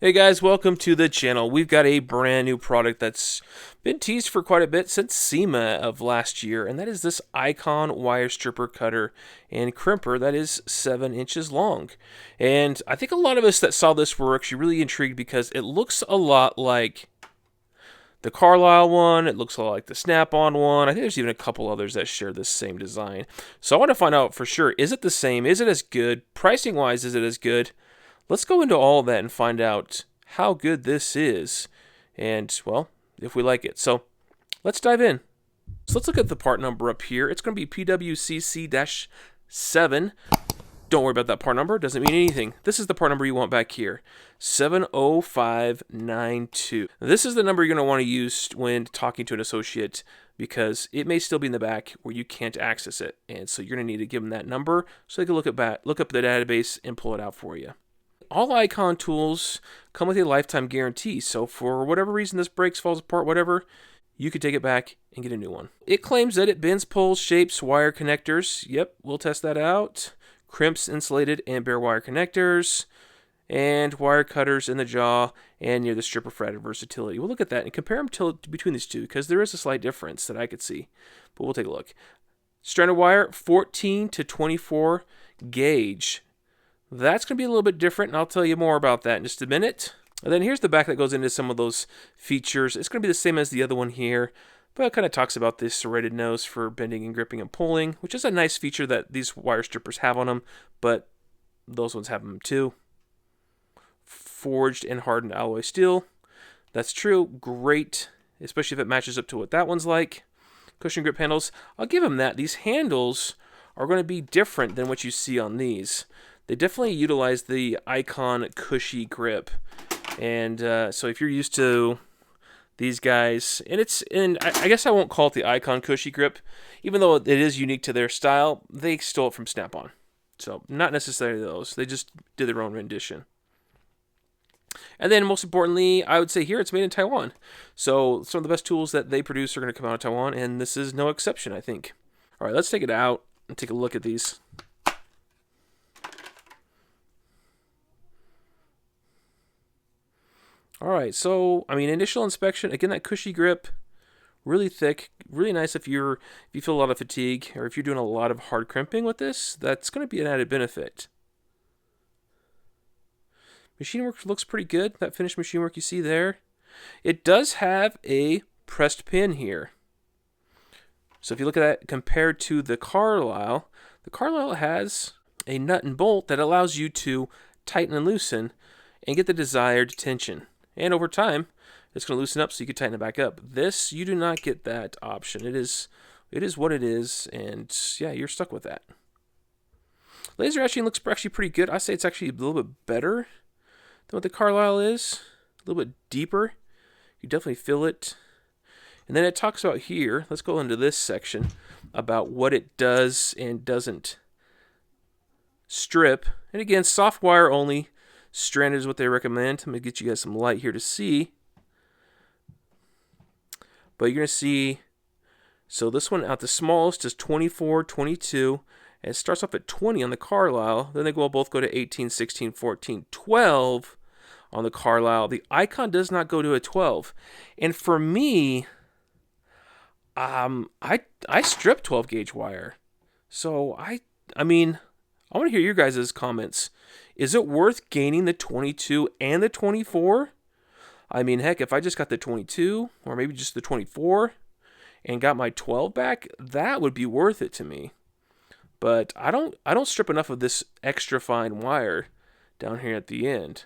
Hey guys, welcome to the channel. We've got a brand new product that's been teased for quite a bit since SEMA of last year, and that is this Icon wire stripper cutter and crimper that is 7 inches long. And I think a lot of us that saw this were actually really intrigued because it looks a lot like the Carlisle one, it looks a lot like the Snap-on one. I think there's even a couple others that share this same design. So I want to find out for sure, is it the same? Is it as good? Pricing wise, is it as good? Let's go into all of that and find out how good this is and, well, if we like it. So let's dive in. So let's look at the part number up here. It's going to be PWCC-7. Don't worry about that part number. It doesn't mean anything. This is the part number you want back here. 70592. This is the number you're going to want to use when talking to an associate because it may still be in the back where you can't access it. And so you're going to need to give them that number so they can look up the database and pull it out for you. All Icon tools come with a lifetime guarantee, so for whatever reason this breaks, falls apart, whatever, you could take it back and get a new one. It claims that it bends, pulls, shapes, wire connectors. Yep, we'll test that out. Crimps, insulated, and bare wire connectors, and wire cutters in the jaw and near the stripper for added versatility. We'll look at that and compare them between these two because there is a slight difference that I could see, but we'll take a look. Stranded wire, 14 to 24 gauge. That's going to be a little bit different, and I'll tell you more about that in just a minute. And then here's the back that goes into some of those features. It's going to be the same as the other one here, but it kind of talks about this serrated nose for bending and gripping and pulling, which is a nice feature that these wire strippers have on them, but those ones have them too. Forged and hardened alloy steel. That's true. Great, especially if it matches up to what that one's like. Cushion grip handles. I'll give them that. These handles are going to be different than what you see on these. They definitely utilize the Icon cushy grip, and so if you're used to these guys, and I guess I won't call it the Icon cushy grip, even though it is unique to their style. They stole it from Snap-on, so not necessarily those. They just did their own rendition. And then most importantly, I would say here it's made in Taiwan. So some of the best tools that they produce are going to come out of Taiwan, and this is no exception, I think. All right, let's take it out and take a look at these. Alright, so, initial inspection, again, that cushy grip, really thick, really nice if you feel a lot of fatigue, or if you're doing a lot of hard crimping with this, that's going to be an added benefit. Machine work looks pretty good, that finished machine work you see there. It does have a pressed pin here. So if you look at that compared to the Carlisle has a nut and bolt that allows you to tighten and loosen and get the desired tension. And over time, it's going to loosen up so you can tighten it back up. This, you do not get that option. It is what it is, and yeah, you're stuck with that. Laser etching looks actually pretty good. I say it's actually a little bit better than what the Carlisle is. A little bit deeper. You definitely feel it. And then it talks about here, let's go into this section, about what it does and doesn't strip. And again, soft wire only. Stranded is what they recommend. I'm going to get you guys some light here to see. But you're going to see, so this one out the smallest is 24, 22. And it starts off at 20 on the Carlisle. Then they both go to 18, 16, 14, 12 on the Carlisle. The Icon does not go to a 12. And for me, I strip 12 gauge wire. So I want to hear your guys' comments. Is it worth gaining the 22 and the 24? Heck, if I just got the 22 or maybe just the 24 and got my 12 back, that would be worth it to me. But I don't strip enough of this extra fine wire down here at the end.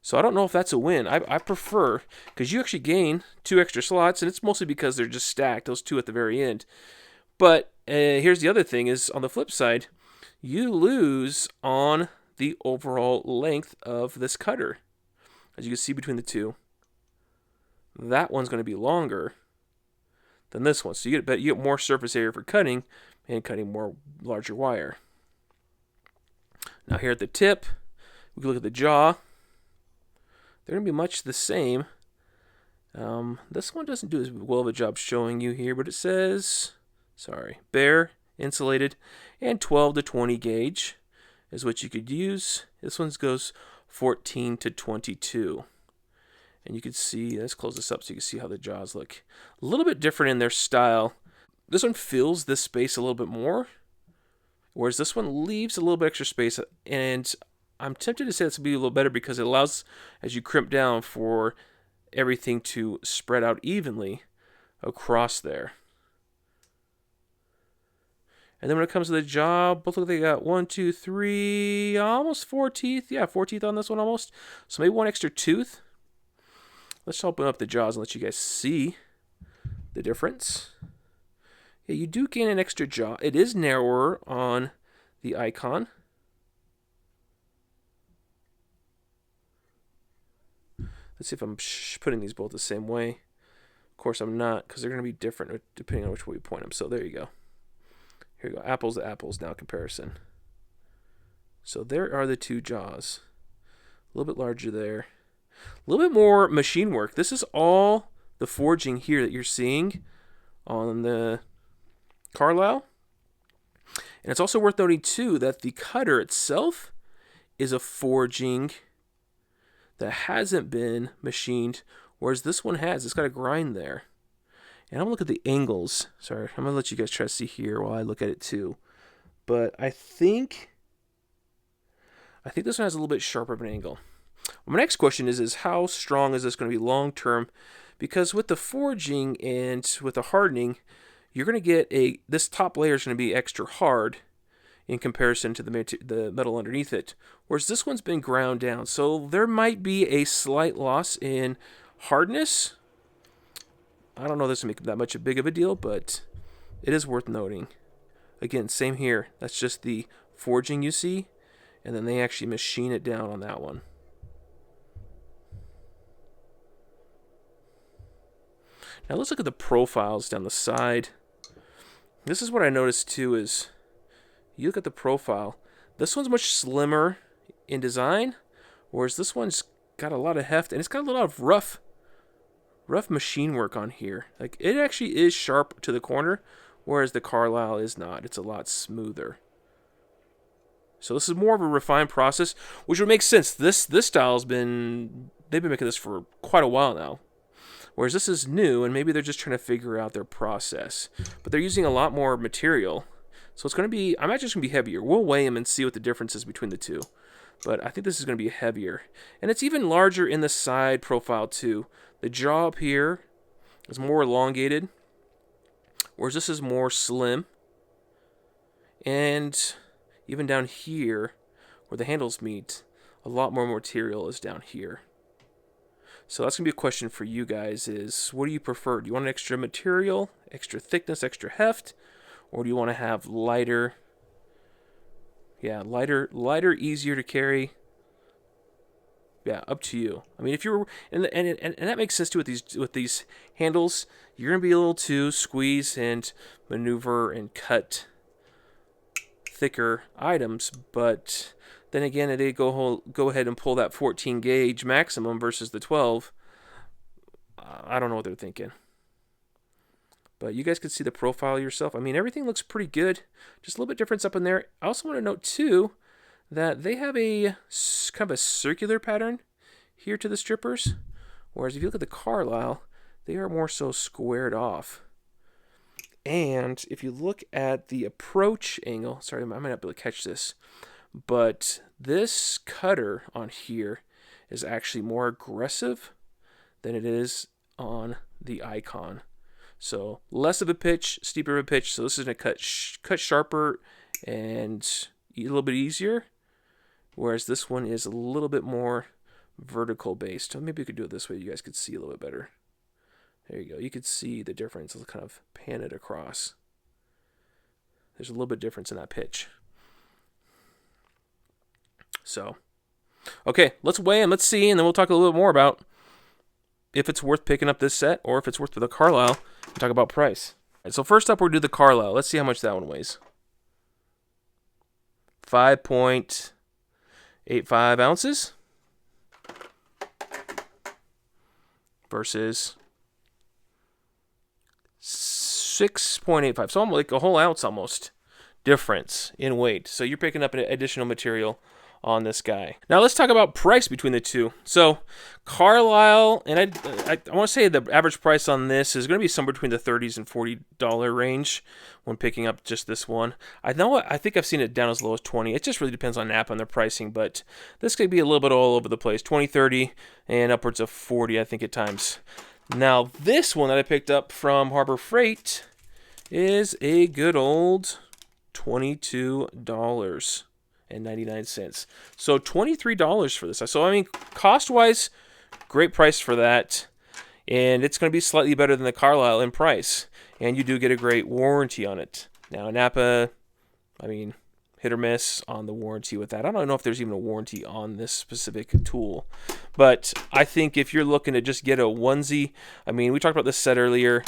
So I don't know if that's a win. I prefer, because you actually gain 2 extra slots, and it's mostly because they're just stacked, those 2 at the very end. But here's the other thing is, on the flip side, you lose on the overall length of this cutter. As you can see between the two, that one's going to be longer than this one. So you get more surface area for cutting and cutting more larger wire. Now here at the tip, we can look at the jaw. They're going to be much the same. This one doesn't do as well of a job showing you here, but it says, bare, insulated, and 12 to 20 gauge is what you could use. This one goes 14 to 22. And you can see, let's close this up so you can see how the jaws look. A little bit different in their style. This one fills this space a little bit more, whereas this one leaves a little bit extra space. And I'm tempted to say it's going to be a little better because it allows, as you crimp down, for everything to spread out evenly across there. And then when it comes to the jaw, both look like they got 1, 2, 3, almost 4 teeth. Yeah, 4 teeth on this one almost. So maybe one extra tooth. Let's open up the jaws and let you guys see the difference. Yeah, you do gain an extra jaw. It is narrower on the icon. Let's see if I'm putting these both the same way. Of course, I'm not, because they're going to be different depending on which way you point them. So there you go. Here we go. Apples to apples now comparison. So there are the two jaws. A little bit larger there. A little bit more machine work. This is all the forging here that you're seeing on the Carlisle. And it's also worth noting, too, that the cutter itself is a forging that hasn't been machined, whereas this one has. It's got a grind there. And I'm going to look at the angles. Sorry, I'm going to let you guys try to see here while I look at it, too. But I think this one has a little bit sharper of an angle. Well, my next question is how strong is this going to be long term? Because with the forging and with the hardening, you're going to get this top layer is going to be extra hard in comparison to the metal underneath it. Whereas this one's been ground down. So there might be a slight loss in hardness. I don't know if this will make that much big of a deal, but it is worth noting. Again, same here. That's just the forging you see. And then they actually machine it down on that one. Now let's look at the profiles down the side. This is what I noticed too is, you look at the profile, this one's much slimmer in design, whereas this one's got a lot of heft, and it's got a lot of rough machine work on here. Like, it actually is sharp to the corner, whereas the Carlisle is not. It's a lot smoother. So this is more of a refined process, which would make sense. This style they've been making this for quite a while now. Whereas this is new, and maybe they're just trying to figure out their process. But they're using a lot more material. So it's going to be, I'm not just going to be heavier. We'll weigh them and see what the difference is between the two. But I think this is going to be heavier. And it's even larger in the side profile too. The jaw up here is more elongated, whereas this is more slim. And even down here, where the handles meet, a lot more material is down here. So that's going to be a question for you guys is, what do you prefer? Do you want an extra material, extra thickness, extra heft? Or do you want to have lighter, easier to carry? Yeah, up to you. I mean, if you're, and that makes sense too with these handles. You're going to be able to squeeze and maneuver and cut thicker items, but then again, they go ahead and pull that 14 gauge maximum versus the 12. I don't know what they're thinking. But you guys can see the profile yourself. I mean, everything looks pretty good. Just a little bit difference up in there. I also want to note, too, that they have a kind of a circular pattern here to the strippers. Whereas if you look at the Carlisle, they are more so squared off. And if you look at the approach angle, sorry, I might not be able to catch this, but this cutter on here is actually more aggressive than it is on the icon. So less of a pitch, steeper of a pitch. So this is going to cut sharper and a little bit easier, whereas this one is a little bit more vertical based. So maybe we could do it this way. You guys could see a little bit better. There you go. You could see the difference. I'll kind of pan it across. There's a little bit difference in that pitch. So, okay, let's weigh them. Let's see, and then we'll talk a little bit more about if it's worth picking up this set or if it's worth for the Carlisle and talk about price. All right, so first up, we'll do the Carlisle. Let's see how much that one weighs. 5.85 ounces versus 6.85. So almost like a whole ounce almost difference in weight. So you're picking up an additional material on this guy. Now let's talk about price between the two. So Carlisle, and I want to say the average price on this is going to be somewhere between the $30s and $40 range when picking up just this one. I think I've seen it down as low as 20. It just really depends on Napa and their pricing, but this could be a little bit all over the place. 20, 30, and upwards of 40, I think, at times. Now this one that I picked up from Harbor Freight is a good old $22.99. So $23 for this. So I mean, cost-wise, great price for that. And it's going to be slightly better than the Carlisle in price. And you do get a great warranty on it. Now, Napa, I mean, hit or miss on the warranty with that. I don't know if there's even a warranty on this specific tool. But I think if you're looking to just get a onesie, I mean, we talked about this set earlier.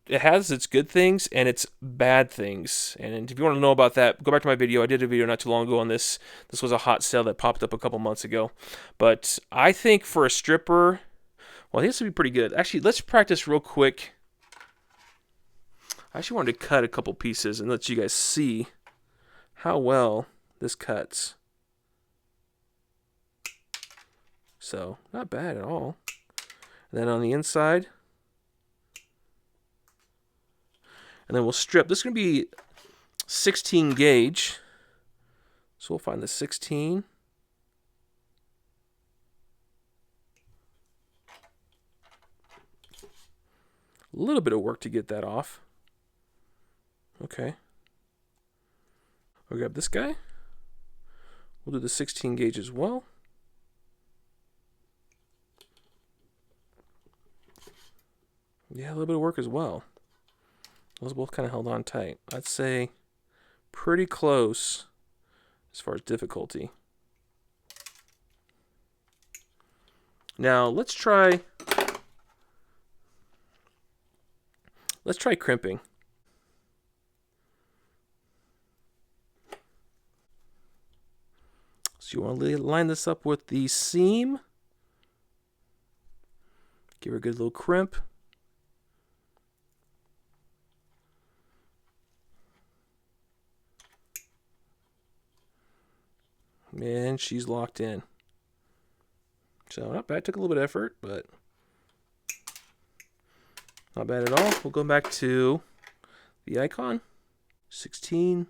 It has its good things and its bad things. And if you want to know about that, go back to my video. I did a video not too long ago on this. This was a hot sale that popped up a couple months ago. But I think for a stripper, well, I think this would be pretty good. Actually, let's practice real quick. I actually wanted to cut a couple pieces and let you guys see how well this cuts. So, not bad at all. And then on the inside, and then we'll strip. This is going to be 16 gauge. So we'll find the 16. A little bit of work to get that off. Okay. We'll grab this guy. We'll do the 16 gauge as well. Yeah, a little bit of work as well. Those both kind of held on tight. I'd say pretty close as far as difficulty. Now let's try crimping. So you want to line this up with the seam. Give her a good little crimp. And she's locked in. So not bad. Took a little bit of effort, but not bad at all. We'll go back to the icon. 16.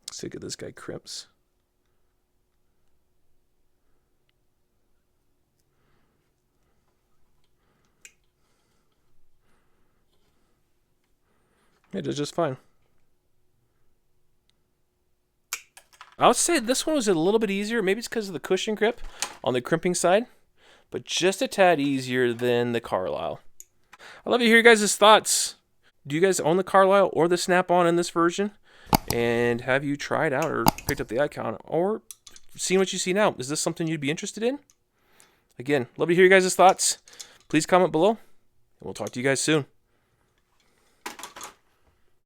Let's see if this guy crimps. It does just fine. I would say this one was a little bit easier. Maybe it's because of the cushion grip on the crimping side, but just a tad easier than the Carlisle. I'd love to hear you guys' thoughts. Do you guys own the Carlisle or the Snap-on in this version? And have you tried out or picked up the icon or seen what you see now? Is this something you'd be interested in? Again, love to hear you guys' thoughts. Please comment below, and we'll talk to you guys soon.